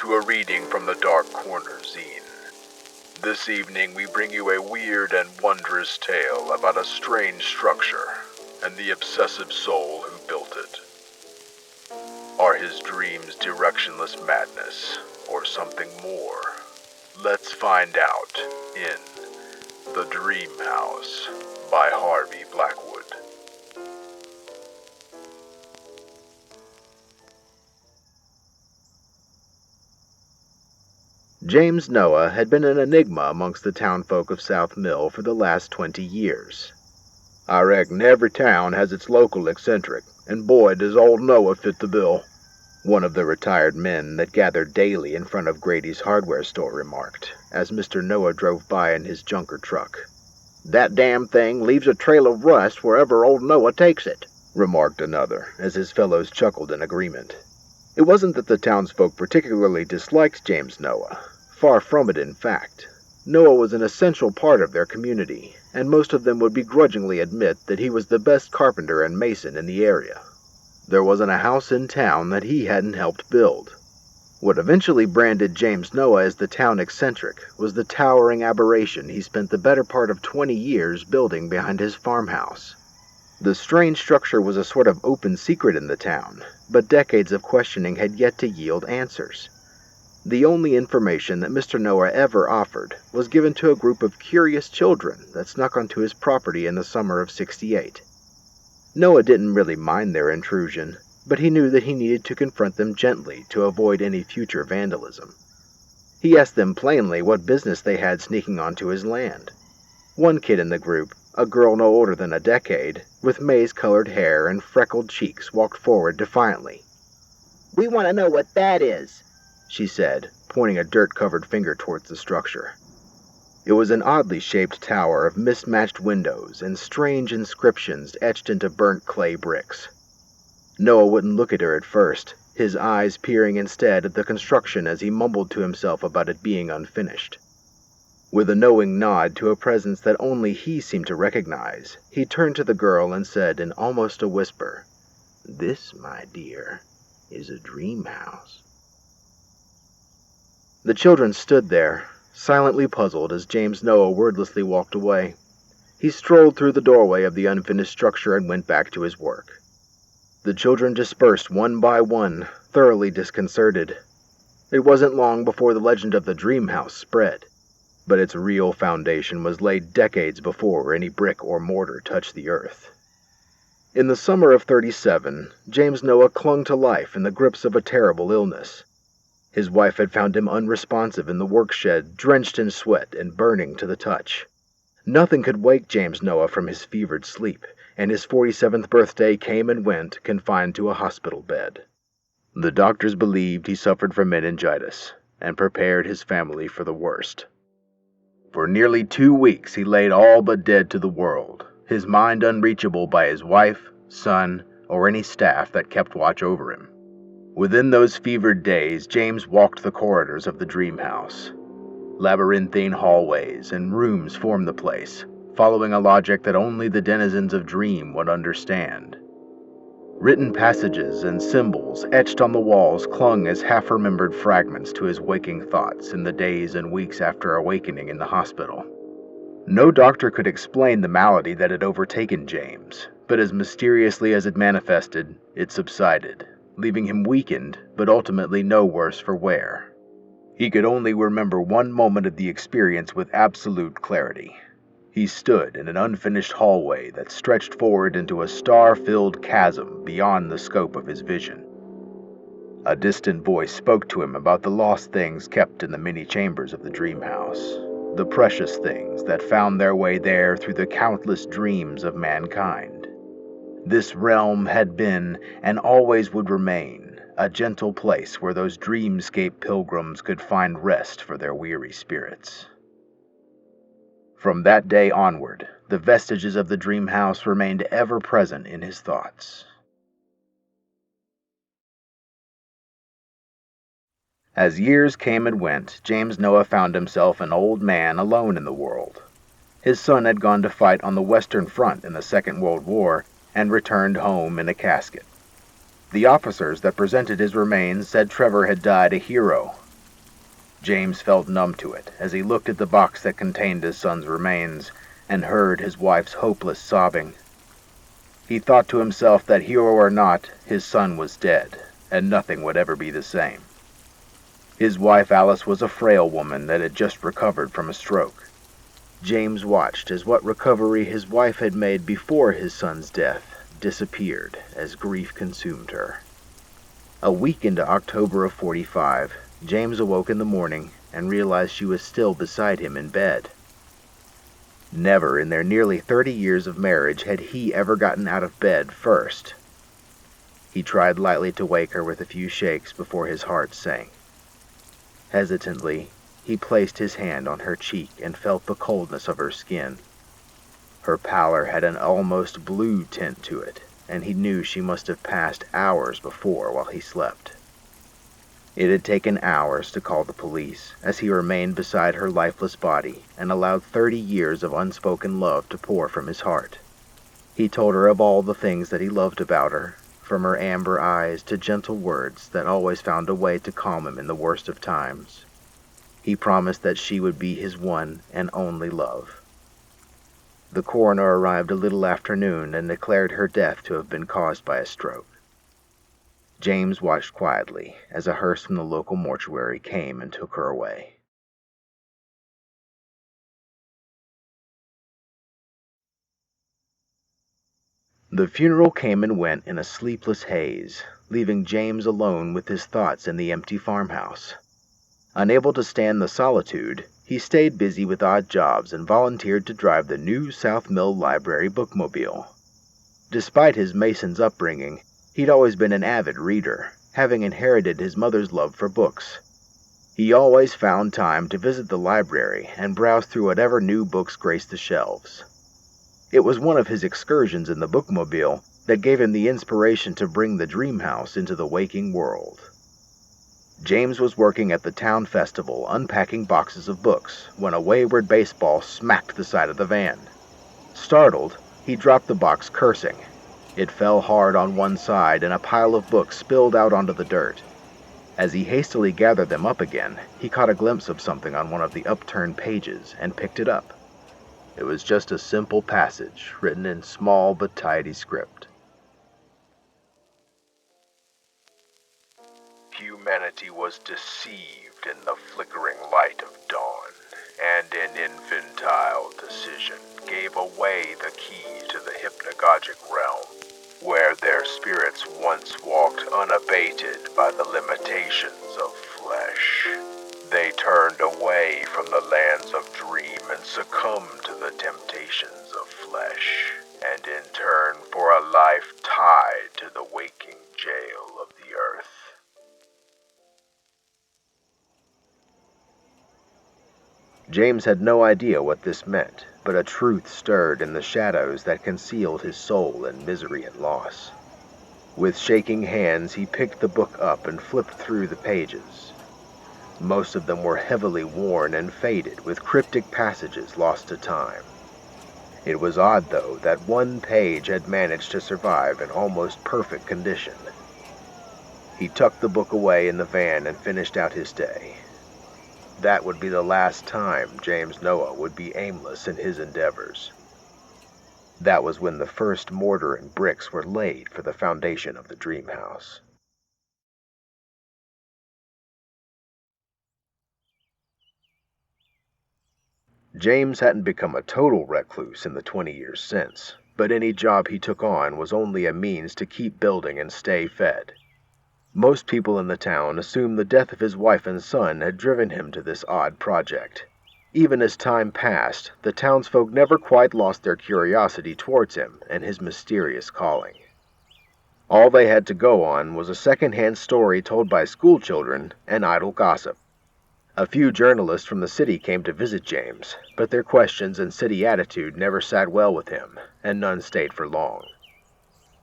to a reading from the Dark Corner Zine. This evening we bring you a weird and wondrous tale about a strange structure and the obsessive soul who built it. Are his dreams directionless madness or something more? Let's find out in The Dreamhouse by Harvey Blackwood. James Noah had been an enigma amongst the townfolk of South Mill for the last 20 years. "I reckon every town has its local eccentric, and boy does old Noah fit the bill," one of the retired men that gathered daily in front of Grady's hardware store remarked, as Mr. Noah drove by in his junker truck. "That damn thing leaves a trail of rust wherever old Noah takes it," remarked another, as his fellows chuckled in agreement. It wasn't that the townsfolk particularly disliked James Noah. Far from it, in fact. Noah was an essential part of their community, and most of them would begrudgingly admit that he was the best carpenter and mason in the area. There wasn't a house in town that he hadn't helped build. What eventually branded James Noah as the town eccentric was the towering aberration he spent the better part of 20 years building behind his farmhouse. The strange structure was a sort of open secret in the town, but decades of questioning had yet to yield answers. The only information that Mr. Noah ever offered was given to a group of curious children that snuck onto his property in the summer of '68. Noah didn't really mind their intrusion, but he knew that he needed to confront them gently to avoid any future vandalism. He asked them plainly what business they had sneaking onto his land. One kid in the group, a girl no older than a decade, with maize-colored hair and freckled cheeks, walked forward defiantly. "We want to know what that is," she said, pointing a dirt-covered finger towards the structure. It was an oddly shaped tower of mismatched windows and strange inscriptions etched into burnt clay bricks. Noah wouldn't look at her at first, his eyes peering instead at the construction as he mumbled to himself about it being unfinished. With a knowing nod to a presence that only he seemed to recognize, he turned to the girl and said in almost a whisper, "This, my dear, is a dream house." The children stood there, silently puzzled as James Noah wordlessly walked away. He strolled through the doorway of the unfinished structure and went back to his work. The children dispersed one by one, thoroughly disconcerted. It wasn't long before the legend of the dream house spread, but its real foundation was laid decades before any brick or mortar touched the earth. In the summer of '37, James Noah clung to life in the grips of a terrible illness. His wife had found him unresponsive in the work shed, drenched in sweat and burning to the touch. Nothing could wake James Noah from his fevered sleep, and his 47th birthday came and went, confined to a hospital bed. The doctors believed he suffered from meningitis, and prepared his family for the worst. For nearly 2 weeks he laid all but dead to the world, his mind unreachable by his wife, son, or any staff that kept watch over him. Within those fevered days, James walked the corridors of the dream house. Labyrinthine hallways and rooms formed the place, following a logic that only the denizens of dream would understand. Written passages and symbols etched on the walls clung as half-remembered fragments to his waking thoughts in the days and weeks after awakening in the hospital. No doctor could explain the malady that had overtaken James, but as mysteriously as it manifested, it subsided, leaving him weakened, but ultimately no worse for wear. He could only remember one moment of the experience with absolute clarity. He stood in an unfinished hallway that stretched forward into a star-filled chasm beyond the scope of his vision. A distant voice spoke to him about the lost things kept in the many chambers of the dream house, the precious things that found their way there through the countless dreams of mankind. This realm had been, and always would remain, a gentle place where those dreamscape pilgrims could find rest for their weary spirits. From that day onward, the vestiges of the dream house remained ever present in his thoughts. As years came and went, James Noah found himself an old man alone in the world. His son had gone to fight on the Western Front in the Second World War and returned home in a casket. The officers that presented his remains said Trevor had died a hero, James felt numb to it as he looked at the box that contained his son's remains and heard his wife's hopeless sobbing. He thought to himself that hero or not, his son was dead, and nothing would ever be the same. His wife Alice was a frail woman that had just recovered from a stroke. James watched as what recovery his wife had made before his son's death disappeared as grief consumed her. A week into October of 45, James awoke in the morning and realized she was still beside him in bed. Never in their nearly 30 years of marriage had he ever gotten out of bed first. He tried lightly to wake her with a few shakes before his heart sank. Hesitantly, he placed his hand on her cheek and felt the coldness of her skin. Her pallor had an almost blue tint to it, and he knew she must have passed hours before while he slept. It had taken hours to call the police, as he remained beside her lifeless body and allowed 30 years of unspoken love to pour from his heart. He told her of all the things that he loved about her, from her amber eyes to gentle words that always found a way to calm him in the worst of times. He promised that she would be his one and only love. The coroner arrived a little after noon and declared her death to have been caused by a stroke. James watched quietly as a hearse from the local mortuary came and took her away. The funeral came and went in a sleepless haze, leaving James alone with his thoughts in the empty farmhouse. Unable to stand the solitude, he stayed busy with odd jobs and volunteered to drive the new South Mill Library bookmobile. Despite his Mason's upbringing, he'd always been an avid reader, having inherited his mother's love for books. He always found time to visit the library and browse through whatever new books graced the shelves. It was one of his excursions in the bookmobile that gave him the inspiration to bring the Dreamhouse into the waking world. James was working at the town festival unpacking boxes of books when a wayward baseball smacked the side of the van. Startled, he dropped the box cursing. It fell hard on one side and a pile of books spilled out onto the dirt. As he hastily gathered them up again, he caught a glimpse of something on one of the upturned pages and picked it up. It was just a simple passage written in small but tidy script. Humanity was deceived in the flickering light of dawn, and in infantile decision gave away the key to the hypnagogic realm, where their spirits once walked unabated by the limitations of flesh. They turned away from the lands of dream and succumbed to the temptations of flesh, and in turn for a life tied to the waking jail of the earth. James had no idea what this meant, but a truth stirred in the shadows that concealed his soul in misery and loss. With shaking hands, he picked the book up and flipped through the pages. Most of them were heavily worn and faded, with cryptic passages lost to time. It was odd, though, that one page had managed to survive in almost perfect condition. He tucked the book away in the van and finished out his day. That would be the last time James Noah would be aimless in his endeavors. That was when the first mortar and bricks were laid for the foundation of the Dreamhouse. James hadn't become a total recluse in the 20 years since, but any job he took on was only a means to keep building and stay fed. Most people in the town assumed the death of his wife and son had driven him to this odd project. Even as time passed, the townsfolk never quite lost their curiosity towards him and his mysterious calling. All they had to go on was a second-hand story told by schoolchildren and idle gossip. A few journalists from the city came to visit James, but their questions and city attitude never sat well with him, and none stayed for long.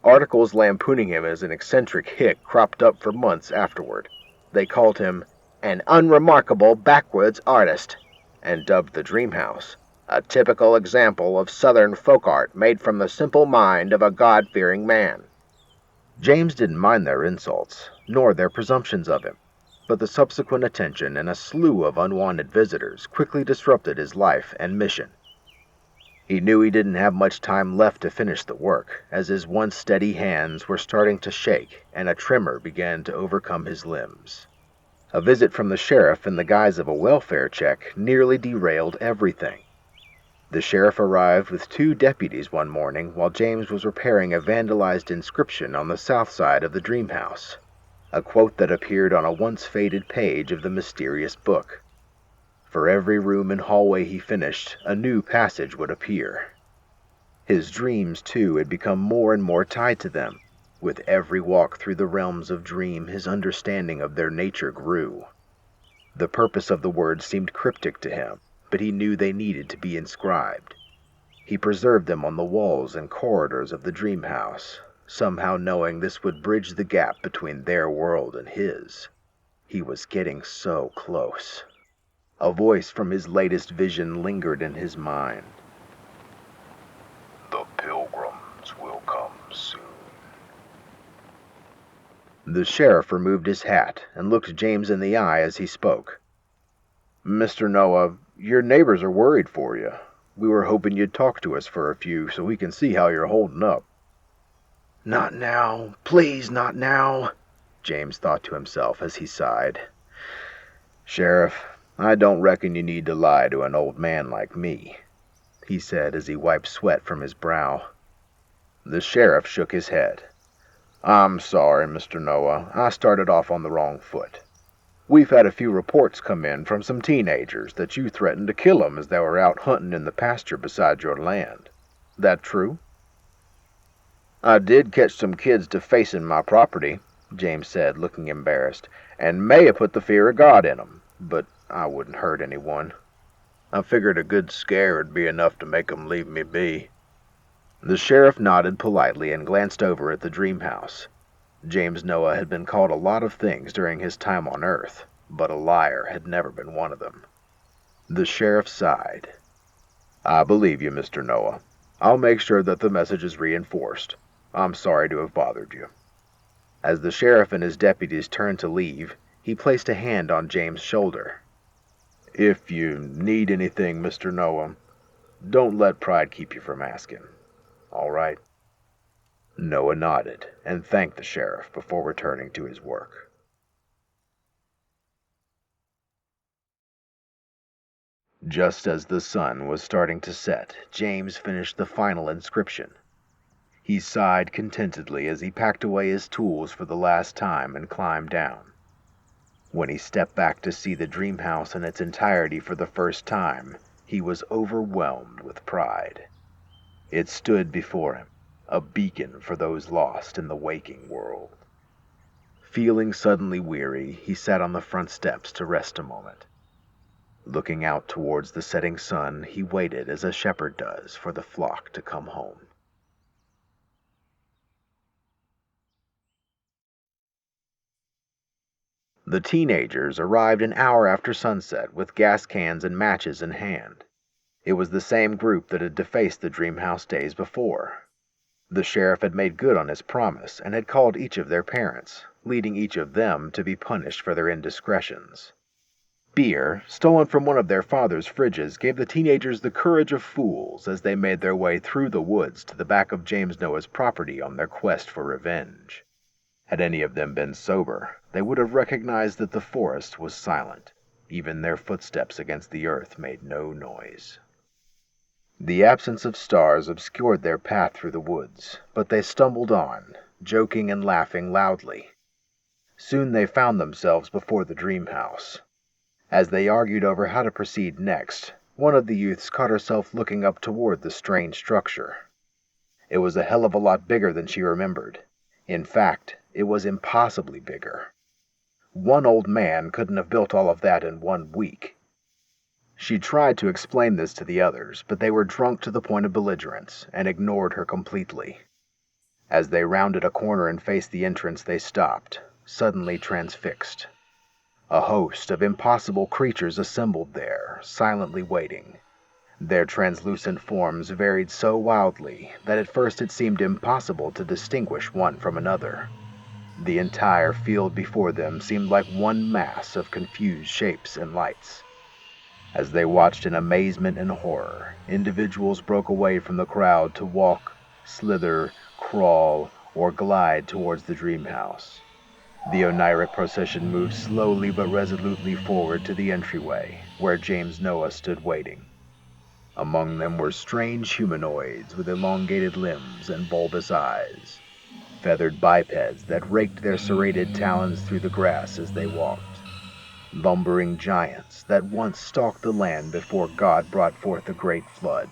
Articles lampooning him as an eccentric hick cropped up for months afterward. They called him an unremarkable backwoods artist, and dubbed the Dreamhouse a typical example of Southern folk art made from the simple mind of a God-fearing man. James didn't mind their insults, nor their presumptions of him. but the subsequent attention and a slew of unwanted visitors quickly disrupted his life and mission. He knew he didn't have much time left to finish the work, as his once steady hands were starting to shake and a tremor began to overcome his limbs. A visit from the sheriff in the guise of a welfare check nearly derailed everything. The sheriff arrived with 2 deputies one morning while James was repairing a vandalized inscription on the south side of the Dreamhouse, a quote that appeared on a once-faded page of the mysterious book. For every room and hallway he finished, a new passage would appear. His dreams, too, had become more and more tied to them. With every walk through the realms of dream, his understanding of their nature grew. The purpose of the words seemed cryptic to him, but he knew they needed to be inscribed. He preserved them on the walls and corridors of the Dreamhouse, somehow knowing this would bridge the gap between their world and his. He was getting so close. A voice from his latest vision lingered in his mind. The pilgrims will come soon. The sheriff removed his hat and looked James in the eye as he spoke. "Mr. Noah, your neighbors are worried for you. We were hoping you'd talk to us for a few so we can see how you're holding up." "Not now. Please, not now," James thought to himself as he sighed. "Sheriff, I don't reckon you need to lie to an old man like me," he said as he wiped sweat from his brow. The sheriff shook his head. "I'm sorry, Mr. Noah. I started off on the wrong foot. We've had a few reports come in from some teenagers that you threatened to kill them as they were out hunting in the pasture beside your land. That true?" "I did catch some kids defacing my property," James said, looking embarrassed, "and may have put the fear of God in 'em, but I wouldn't hurt anyone. I figured a good scare would be enough to make 'em leave me be." The sheriff nodded politely and glanced over at the Dreamhouse. James Noah had been called a lot of things during his time on Earth, but a liar had never been one of them. The sheriff sighed. "I believe you, Mr. Noah. I'll make sure that the message is reinforced. I'm sorry to have bothered you." As the sheriff and his deputies turned to leave, he placed a hand on James' shoulder. "If you need anything, Mr. Noah, don't let pride keep you from asking. All right?" Noah nodded and thanked the sheriff before returning to his work. Just as the sun was starting to set, James finished the final inscription. He sighed contentedly as he packed away his tools for the last time and climbed down. When he stepped back to see the Dreamhouse in its entirety for the first time, he was overwhelmed with pride. It stood before him, a beacon for those lost in the waking world. Feeling suddenly weary, he sat on the front steps to rest a moment. Looking out towards the setting sun, he waited as a shepherd does for the flock to come home. The teenagers arrived an hour after sunset with gas cans and matches in hand. It was the same group that had defaced the Dreamhouse days before. The sheriff had made good on his promise and had called each of their parents, leading each of them to be punished for their indiscretions. Beer, stolen from one of their father's fridges, gave the teenagers the courage of fools as they made their way through the woods to the back of James Noah's property on their quest for revenge. Had any of them been sober, they would have recognized that the forest was silent. Even their footsteps against the earth made no noise. The absence of stars obscured their path through the woods, but they stumbled on, joking and laughing loudly. Soon they found themselves before the Dreamhouse. As they argued over how to proceed next, one of the youths caught herself looking up toward the strange structure. It was a hell of a lot bigger than she remembered. In fact, it was impossibly bigger. One old man couldn't have built all of that in 1 week. She tried to explain this to the others, but they were drunk to the point of belligerence and ignored her completely. As they rounded a corner and faced the entrance, they stopped, suddenly transfixed. A host of impossible creatures assembled there, silently waiting. Their translucent forms varied so wildly that at first it seemed impossible to distinguish one from another. The entire field before them seemed like one mass of confused shapes and lights. As they watched in amazement and horror, individuals broke away from the crowd to walk, slither, crawl, or glide towards the Dreamhouse. The oniric procession moved slowly but resolutely forward to the entryway, where James Noah stood waiting. Among them were strange humanoids with elongated limbs and bulbous eyes, feathered bipeds that raked their serrated talons through the grass as they walked, lumbering giants that once stalked the land before God brought forth a great flood,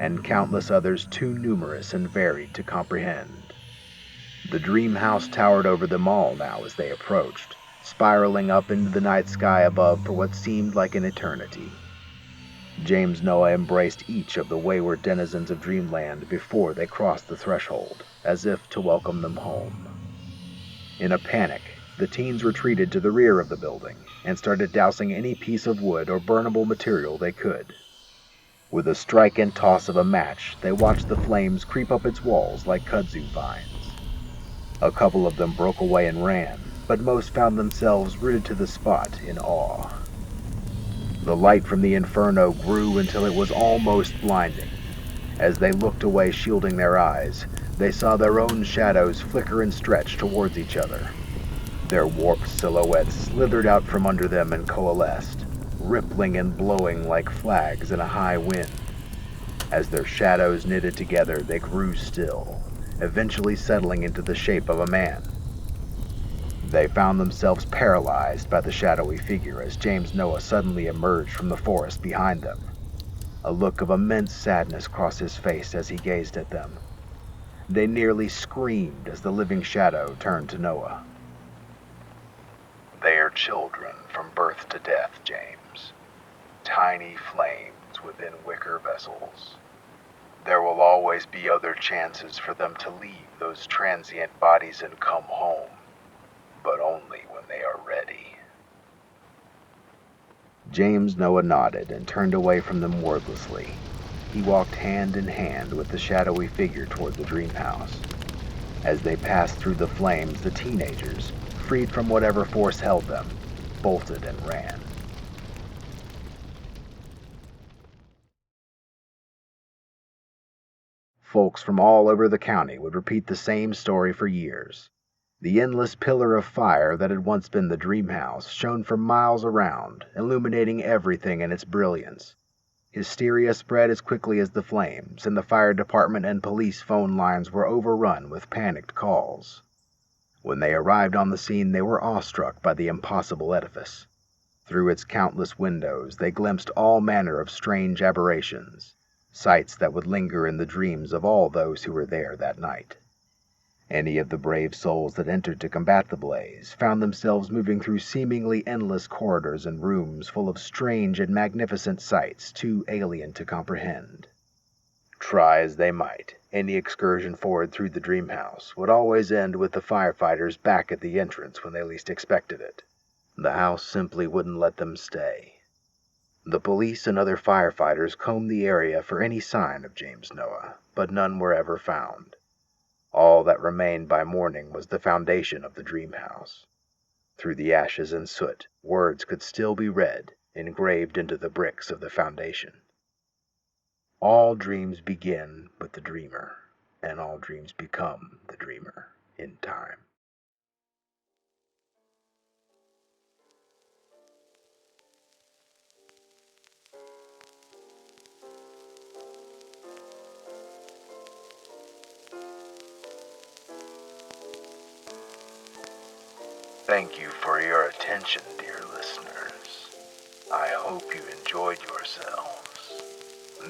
and countless others too numerous and varied to comprehend. The dream house towered over them all now as they approached, spiraling up into the night sky above for what seemed like an eternity. James Noah embraced each of the wayward denizens of dreamland before they crossed the threshold, as if to welcome them home. In a panic, the teens retreated to the rear of the building and started dousing any piece of wood or burnable material they could. With a strike and toss of a match, they watched the flames creep up its walls like kudzu vines. A couple of them broke away and ran, but most found themselves rooted to the spot in awe. The light from the inferno grew until it was almost blinding. As they looked away, shielding their eyes, they saw their own shadows flicker and stretch towards each other. Their warped silhouettes slithered out from under them and coalesced, rippling and blowing like flags in a high wind. As their shadows knitted together, they grew still, eventually settling into the shape of a man. They found themselves paralyzed by the shadowy figure as James Noah suddenly emerged from the forest behind them. A look of immense sadness crossed his face as he gazed at them. They nearly screamed as the living shadow turned to Noah. "They are children from birth to death, James. Tiny flames within wicker vessels. There will always be other chances for them to leave those transient bodies and come home, but only when they are ready." James Noah nodded and turned away from them wordlessly. He walked hand in hand with the shadowy figure toward the dream house. As they passed through the flames, the teenagers, freed from whatever force held them, bolted and ran. Folks from all over the county would repeat the same story for years. The endless pillar of fire that had once been the dream house shone for miles around, illuminating everything in its brilliance. Hysteria spread as quickly as the flames, and the fire department and police phone lines were overrun with panicked calls. When they arrived on the scene, they were awestruck by the impossible edifice. Through its countless windows, they glimpsed all manner of strange aberrations, sights that would linger in the dreams of all those who were there that night. Any of the brave souls that entered to combat the blaze found themselves moving through seemingly endless corridors and rooms full of strange and magnificent sights too alien to comprehend. Try as they might, any excursion forward through the dream house would always end with the firefighters back at the entrance when they least expected it. The house simply wouldn't let them stay. The police and other firefighters combed the area for any sign of James Noah, but none were ever found. All that remained by morning was the foundation of the dream house. Through the ashes and soot, words could still be read, engraved into the bricks of the foundation. All dreams begin with the dreamer, and all dreams become the dreamer in time. Thank you for your attention, dear listeners. I hope you enjoyed yourselves.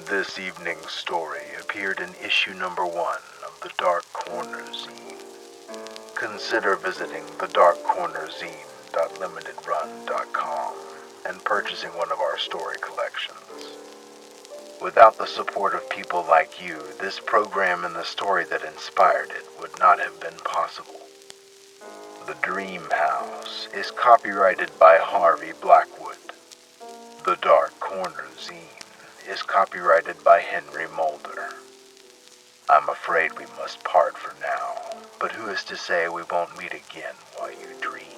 This evening's story appeared in issue number 1 of the Dark Corner Zine. Consider visiting thedarkcornerzine.limitedrun.com and purchasing one of our story collections. Without the support of people like you, this program and the story that inspired it would not have been possible. The Dreamhouse is copyrighted by Harvey Blackwood. The Dark Corner Zine is copyrighted by Henry Mulder. I'm afraid we must part for now, but but who is to say we won't meet again while you dream?